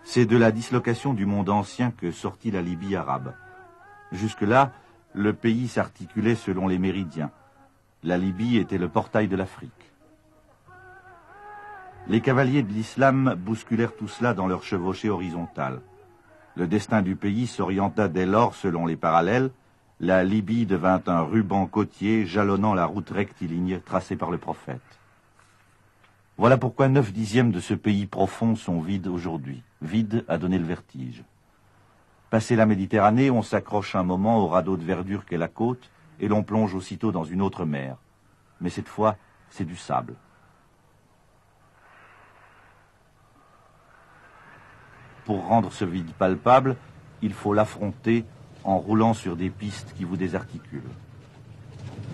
C'est de la dislocation du monde ancien que sortit la Libye arabe. Jusque-là, le pays s'articulait selon les méridiens. La Libye était le portail de l'Afrique. Les cavaliers de l'islam bousculèrent tout cela dans leur chevauchée horizontale. Le destin du pays s'orienta dès lors selon les parallèles. La Libye devint un ruban côtier jalonnant la route rectiligne tracée par le prophète. Voilà pourquoi 9/10 de ce pays profond sont vides aujourd'hui. Vide à donner le vertige. Passé la Méditerranée, on s'accroche un moment au radeau de verdure qu'est la côte et l'on plonge aussitôt dans une autre mer. Mais cette fois, c'est du sable. Pour rendre ce vide palpable, il faut l'affronter en roulant sur des pistes qui vous désarticulent.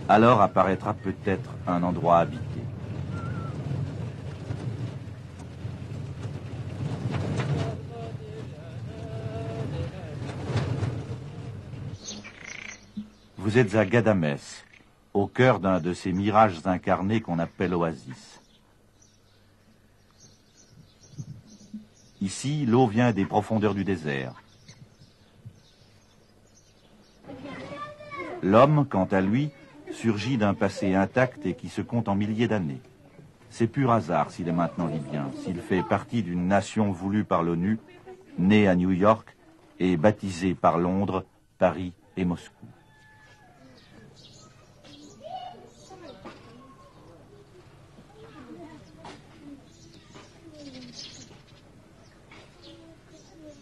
Alors apparaîtra peut-être un endroit habité. Vous êtes à Ghadamès, au cœur d'un de ces mirages incarnés qu'on appelle oasis. Ici, l'eau vient des profondeurs du désert. L'homme, quant à lui, surgit d'un passé intact et qui se compte en milliers d'années. C'est pur hasard s'il est maintenant libyen, s'il fait partie d'une nation voulue par l'ONU, née à New York et baptisée par Londres, Paris et Moscou.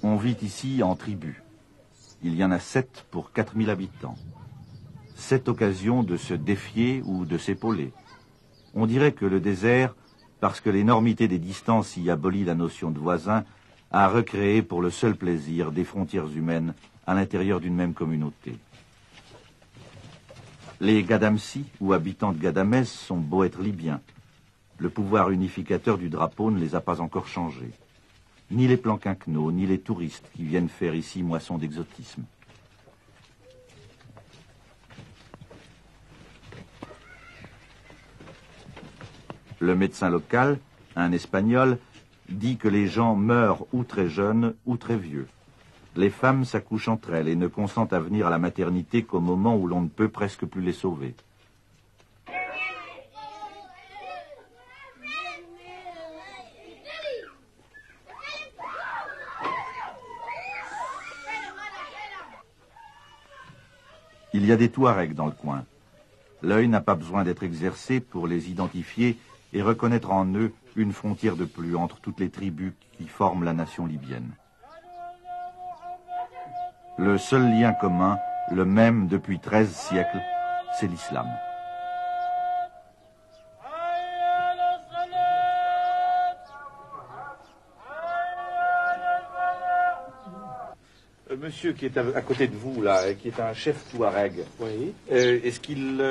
On vit ici en tribus. Il y en a 7 pour 4000 habitants. 7 occasions de se défier ou de s'épauler. On dirait que le désert, parce que l'énormité des distances y abolit la notion de voisin, a recréé pour le seul plaisir des frontières humaines à l'intérieur d'une même communauté. Les Gadamsi, ou habitants de Ghadamès, sont beaux être libyens. Le pouvoir unificateur du drapeau ne les a pas encore changés. Ni les plans quinquennaux, ni les touristes qui viennent faire ici moisson d'exotisme. Le médecin local, un Espagnol, dit que les gens meurent ou très jeunes ou très vieux. Les femmes s'accouchent entre elles et ne consentent à venir à la maternité qu'au moment où l'on ne peut presque plus les sauver. Il y a des Touaregs dans le coin. L'œil n'a pas besoin d'être exercé pour les identifier et reconnaître en eux une frontière de plus entre toutes les tribus qui forment la nation libyenne. Le seul lien commun, le même depuis 13 siècles, c'est l'islam. Monsieur qui est à côté de vous, là, qui est un chef touareg, oui. Est-ce qu'il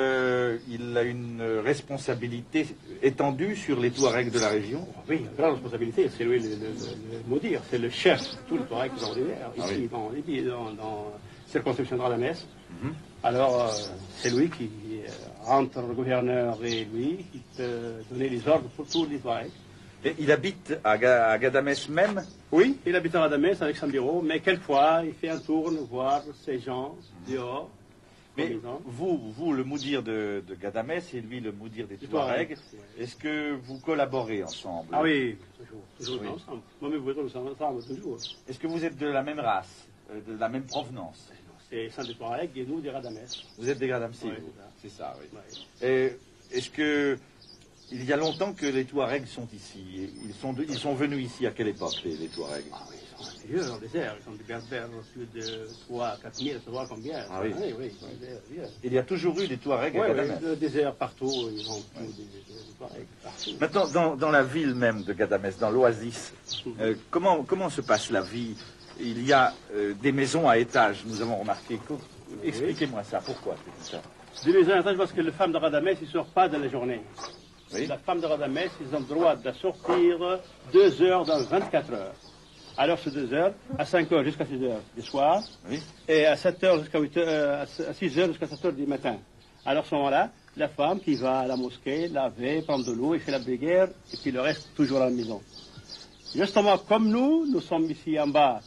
il a une responsabilité étendue sur les touaregs de la région? Oui, une grande responsabilité, c'est lui le moudir, c'est le chef de tous les touaregs ordinaires, ici, oui. Dans Libye, dans circonscription de Ghadamès. Alors, c'est lui qui, entre le gouverneur et lui, qui peut donner les ordres pour tous les touaregs. Et il habite à Ghadamès même? Oui, il habite à Ghadamès avec son bureau, mais quelquefois, il fait un tour voir ces gens dehors. Mais vous, le moudir de Ghadamès et lui, le moudir des Touaregs, est-ce que vous collaborez ensemble? Ah oui, toujours oui. Ensemble. Moi, mais vous êtes ensemble, toujours. Est-ce que vous êtes de la même race, de la même provenance? C'est des Touaregs et nous des Ghadamès. Vous êtes des Ghadamsi, oui, c'est ça, oui. Oui. Est-ce que... Il y a longtemps que les Touaregs sont ici. Ils sont venus ici à quelle époque, les Touaregs? Ah oui, ils sont vieux dans le désert. Ils sont des berbères plus de 3 4 000, savoir combien. Ah oui, oui. Il y a toujours eu des Touaregs à Ghadamès. Oui, le désert partout, ils ont des Touaregs partout. Maintenant, dans la ville même de Ghadamès, dans l'oasis, comment se passe la vie? Il y a des maisons à étages, nous avons remarqué. Expliquez-moi ça, pourquoi c'est ça? Des maisons à étages parce que les femmes de Ghadamès, ils ne sortent pas de la journée. Oui. La femme de Ghadamès, ils ont le droit de sortir 2 heures dans 24 heures. Alors c'est 2 heures, à 5 heures jusqu'à 6 heures du soir, oui. Et à 7 heures jusqu'à 8 heures, à 6 heures jusqu'à 7 heures du matin. Alors à ce moment-là, la femme qui va à la mosquée, laver, prendre de l'eau, et fait la prière, et puis le reste toujours à la maison. Justement, comme nous sommes ici en bas,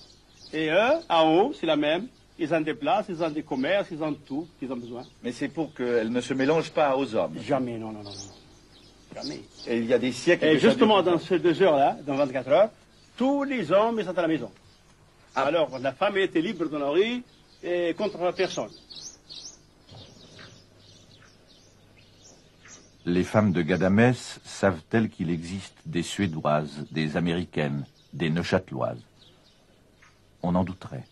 et eux, en haut, c'est la même. Ils ont des places, ils ont des commerces, ils ont tout qu'ils ont besoin. Mais c'est pour qu'elles ne se mélangent pas aux hommes. Jamais, non. Jamais. Et il y a des siècles... Et justement, dans ces 2 heures-là, dans 24 heures, tous les hommes sont à la maison. Ah. Alors, la femme était libre dans la rue et contre personne. Les femmes de Ghadamès savent-elles qu'il existe des Suédoises, des Américaines, des Neuchâteloises? On en douterait.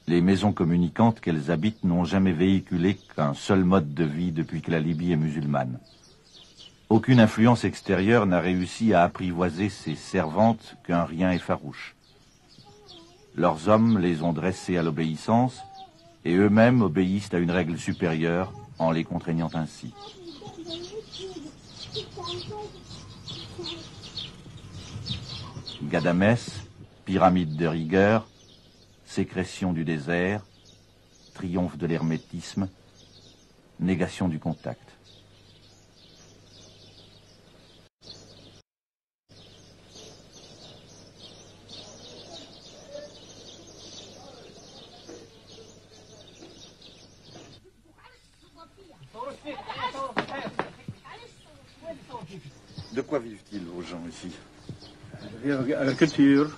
Les maisons communicantes qu'elles habitent n'ont jamais véhiculé qu'un seul mode de vie depuis que la Libye est musulmane. Aucune influence extérieure n'a réussi à apprivoiser ces servantes qu'un rien effarouche. Leurs hommes les ont dressées à l'obéissance et eux-mêmes obéissent à une règle supérieure en les contraignant ainsi. Ghadamès, pyramide de rigueur, sécrétion du désert, triomphe de l'hermétisme, négation du contact. De quoi vivent-ils aux gens ici? Agriculture,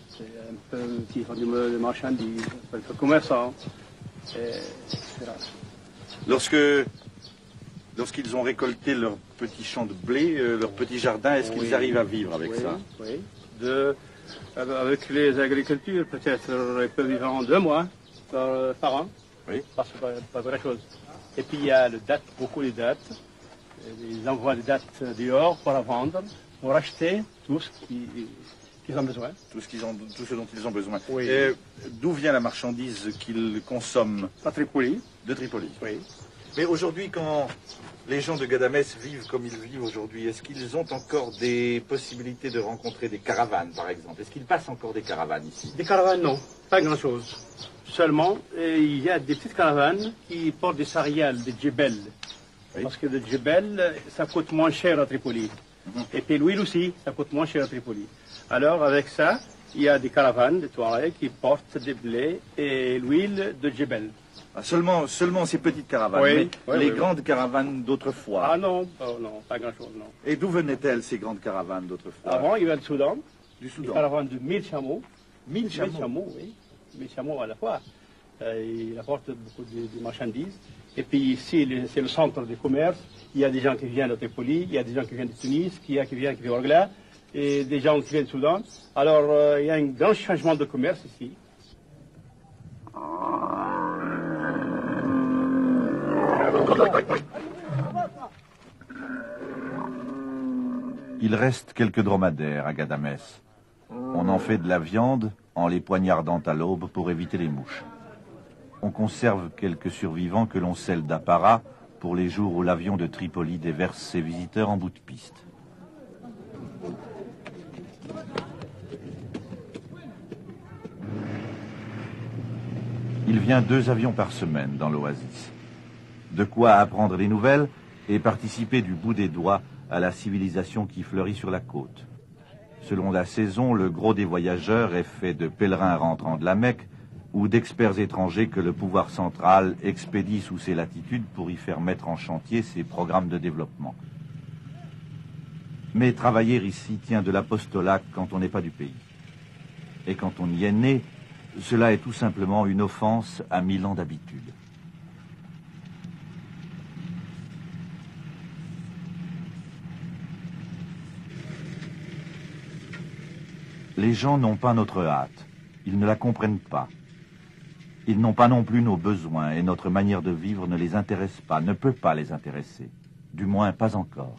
c'est un peu qui font de marchandises, un peu commerçant, etc. Lorsqu'ils ont récolté leurs petits champs de blé, leurs petits jardins, est-ce qu'ils arrivent à vivre avec ça? Oui. Avec les agricultures, peut-être ils peuvent vivre en 2 mois par an. Oui. Parce que pas grand-chose. Et puis il y a le date, beaucoup de dates. Ils envoient des dates dehors pour la vendre, pour acheter tout ce qu'ils ont besoin. Tout ce dont ils ont besoin. Oui. D'où vient la marchandise qu'ils consomment? À Tripoli. De Tripoli. Oui. Mais aujourd'hui, quand les gens de Ghadamès vivent comme ils vivent aujourd'hui, est-ce qu'ils ont encore des possibilités de rencontrer des caravanes, par exemple? Est-ce qu'il passe encore des caravanes ici? Des caravanes, non. Pas grand-chose. Seulement, il y a des petites caravanes qui portent des céréales, des djebel. Oui. Parce que le djebel, ça coûte moins cher à Tripoli. Et puis l'huile aussi, ça coûte moins cher à Tripoli. Alors, avec ça, il y a des caravanes, des Touaregs qui portent des blés et l'huile de djebel. Ah, seulement ces petites caravanes, oui, mais les grandes caravanes d'autrefois? Ah non, pas grand-chose, non. Et d'où venaient-elles, ces grandes caravanes d'autrefois? Avant, il y avait du Soudan. Du Soudan. Des caravanes de 1000 chameaux. 1000 chameaux? 1000 chameaux, oui. 1000 chameaux à la fois. Il apporte beaucoup de marchandises. Et puis ici, c'est le centre du commerce. Il y a des gens qui viennent de Tripoli, il y a des gens qui viennent de Tunis, qui viennent de Orgla, et des gens qui viennent du Soudan. Alors, il y a un grand changement de commerce ici. Il reste quelques dromadaires à Ghadamès. On en fait de la viande en les poignardant à l'aube pour éviter les mouches. On conserve quelques survivants que l'on scelle d'apparat pour les jours où l'avion de Tripoli déverse ses visiteurs en bout de piste. Il vient 2 avions par semaine dans l'oasis. De quoi apprendre des nouvelles et participer du bout des doigts à la civilisation qui fleurit sur la côte. Selon la saison, le gros des voyageurs est fait de pèlerins rentrant de la Mecque ou d'experts étrangers que le pouvoir central expédie sous ses latitudes pour y faire mettre en chantier ses programmes de développement. Mais travailler ici tient de l'apostolat quand on n'est pas du pays. Et quand on y est né, cela est tout simplement une offense à 1000 ans d'habitude. Les gens n'ont pas notre hâte, ils ne la comprennent pas. Ils n'ont pas non plus nos besoins et notre manière de vivre ne les intéresse pas, ne peut pas les intéresser. Du moins, pas encore.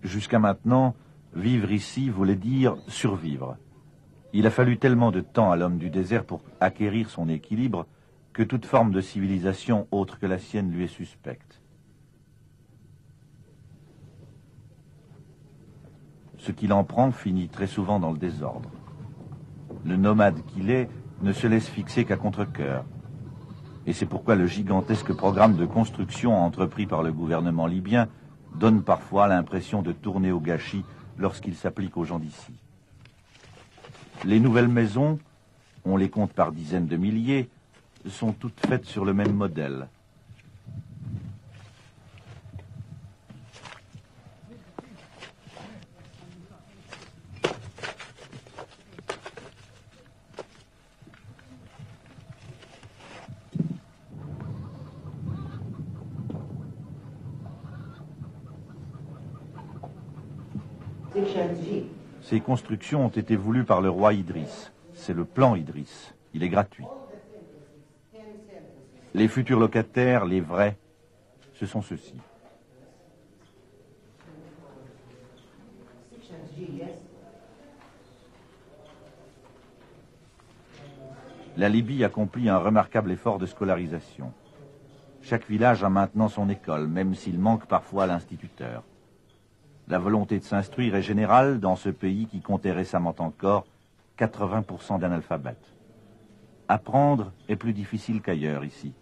Jusqu'à maintenant, vivre ici voulait dire survivre. Il a fallu tellement de temps à l'homme du désert pour acquérir son équilibre que toute forme de civilisation autre que la sienne lui est suspecte. Ce qu'il en prend finit très souvent dans le désordre. Le nomade qu'il est ne se laisse fixer qu'à contre-cœur. Et c'est pourquoi le gigantesque programme de construction entrepris par le gouvernement libyen donne parfois l'impression de tourner au gâchis lorsqu'il s'applique aux gens d'ici. Les nouvelles maisons, on les compte par dizaines de milliers, sont toutes faites sur le même modèle. Ces constructions ont été voulues par le roi Idriss. C'est le plan Idriss. Il est gratuit. Les futurs locataires, les vrais, ce sont ceux-ci. La Libye accomplit un remarquable effort de scolarisation. Chaque village a maintenant son école, même s'il manque parfois l'instituteur. La volonté de s'instruire est générale dans ce pays qui comptait récemment encore 80% d'analphabètes. Apprendre est plus difficile qu'ailleurs ici.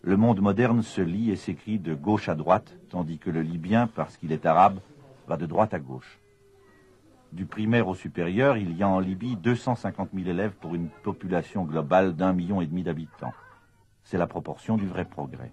Le monde moderne se lit et s'écrit de gauche à droite, tandis que le libyen, parce qu'il est arabe, va de droite à gauche. Du primaire au supérieur, il y a en Libye 250 000 élèves pour une population globale d'1,5 million d'habitants. C'est la proportion du vrai progrès.